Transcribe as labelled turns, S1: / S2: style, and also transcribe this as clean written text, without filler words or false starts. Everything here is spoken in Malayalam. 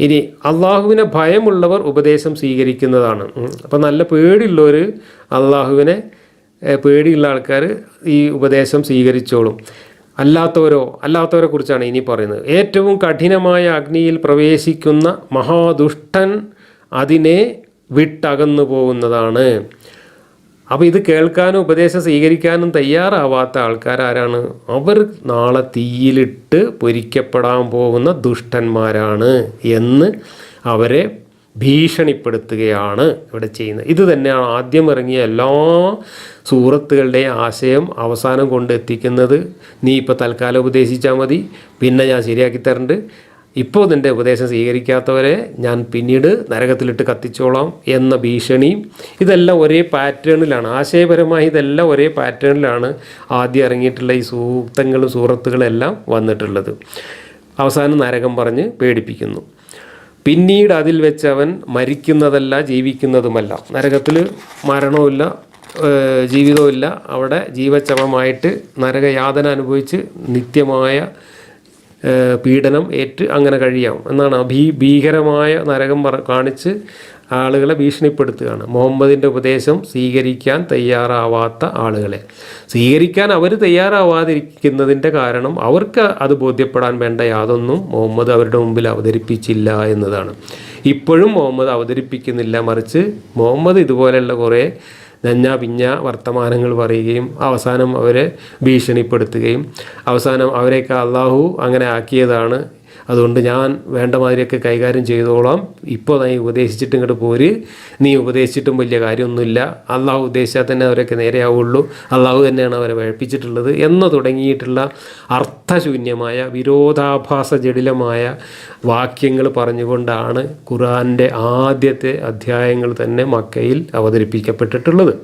S1: ഇനി അള്ളാഹുവിനെ ഭയമുള്ളവർ ഉപദേശം സ്വീകരിക്കുന്നതാണ്. അപ്പം നല്ല പേടിയുള്ളവർ, അള്ളാഹുവിനെ പേടിയുള്ള ആൾക്കാർ ഈ ഉപദേശം സ്വീകരിച്ചോളും. അല്ലാത്തവരെ കുറിച്ചാണ് ഇനി പറയുന്നത്. ഏറ്റവും കഠിനമായ അഗ്നിയിൽ പ്രവേശിക്കുന്ന മഹാദുഷ്ടൻ അതിനെ വിട്ടകന്നു പോകുന്നതാണ്. അപ്പോൾ ഇത് കേൾക്കാനും ഉപദേശം സ്വീകരിക്കാനും തയ്യാറാവാത്ത ആൾക്കാരാരാണ്? അവർ നാളെ തീയിലിട്ട് പൊരിക്കപ്പെടാൻ പോകുന്ന ദുഷ്ടന്മാരാണ് എന്ന് അവരെ ഭീഷണിപ്പെടുത്തുകയാണ് ഇവിടെ ചെയ്യുന്നത്. ഇത് തന്നെയാണ് ആദ്യം ഇറങ്ങിയ എല്ലാ സൂറത്തുകളുടെയും ആശയം അവസാനം കൊണ്ട് എത്തിക്കുന്നത്. നീ ഇപ്പോൾ തൽക്കാലം ഉപദേശിച്ചാൽ മതി, പിന്നെ ഞാൻ ശരിയാക്കി തരണ്ട്. ഇപ്പോൾ നിൻ്റെ ഉപദേശം സ്വീകരിക്കാത്തവരെ ഞാൻ പിന്നീട് നരകത്തിലിട്ട് കത്തിച്ചോളാം എന്ന ഭീഷണി. ഇതെല്ലാം ഒരേ പാറ്റേണിലാണ്, ആശയപരമായി ഇതെല്ലാം ഒരേ പാറ്റേണിലാണ് ആദ്യം ഇറങ്ങിയിട്ടുള്ള ഈ സൂക്തങ്ങളും സൂറത്തുകളെല്ലാം വന്നിട്ടുള്ളത്. അവസാനം നരകം പറഞ്ഞ് പേടിപ്പിക്കുന്നു. പിന്നീട് അതിൽ വെച്ച് അവൻ മരിക്കുന്നതല്ല ജീവിക്കുന്നതുമല്ല. നരകത്തിൽ മരണവുമില്ല, ജീവിതവുമില്ല. അവിടെ ജീവച്ചവമായിട്ട് നരകയാതന അനുഭവിച്ച് നിത്യമായ പീഡനം ഏറ്റ് അങ്ങനെ കഴിയാം എന്നാണ്. ഭീകരമായ നരകം കാണിച്ച് ആളുകളെ ഭീഷണിപ്പെടുത്തുകയാണ്. മുഹമ്മദിൻ്റെ ഉപദേശം സ്വീകരിക്കാൻ തയ്യാറാവാത്ത ആളുകളെ. സ്വീകരിക്കാൻ അവർ തയ്യാറാവാതിരിക്കുന്നതിൻ്റെ കാരണം അവർക്ക് അത് ബോധ്യപ്പെടാൻ വേണ്ട യാതൊന്നും മുഹമ്മദ് അവരുടെ മുമ്പിൽ അവതരിപ്പിച്ചില്ല എന്നതാണ്. ഇപ്പോഴും മുഹമ്മദ് അവതരിപ്പിക്കുന്നില്ല, മറിച്ച് മുഹമ്മദ് ഇതുപോലെയുള്ള കുറേ പിഞ്ഞ വർത്തമാനങ്ങൾ പറയുകയും അവസാനം അവരെ ഭീഷണിപ്പെടുത്തുകയും അവസാനം അവരെയൊക്കെ അള്ളാഹു അങ്ങനെ ആക്കിയതാണ്, അതുകൊണ്ട് ഞാൻ വേണ്ട മാതിരിയൊക്കെ കൈകാര്യം ചെയ്തോളാം, ഇപ്പോൾ നീ ഉപദേശിച്ചിട്ട് ഇങ്ങോട്ട് പോര്, നീ ഉപദേശിച്ചിട്ടും വലിയ കാര്യമൊന്നുമില്ല, അള്ളാഹു ഉദ്ദേശിച്ചാൽ തന്നെ അവരൊക്കെ നേരെയാവുള്ളൂ, അള്ളാഹു തന്നെയാണ് അവരെ വഴിപ്പിച്ചിട്ടുള്ളത് എന്ന് തുടങ്ങിയിട്ടുള്ള അർത്ഥശൂന്യമായ വിരോധാഭാസ ജടിലമായ വാക്യങ്ങൾ പറഞ്ഞുകൊണ്ടാണ് ഖുർആൻ്റെ ആദ്യത്തെ അധ്യായങ്ങൾ തന്നെ മക്കയിൽ അവതരിപ്പിക്കപ്പെട്ടിട്ടുള്ളത്.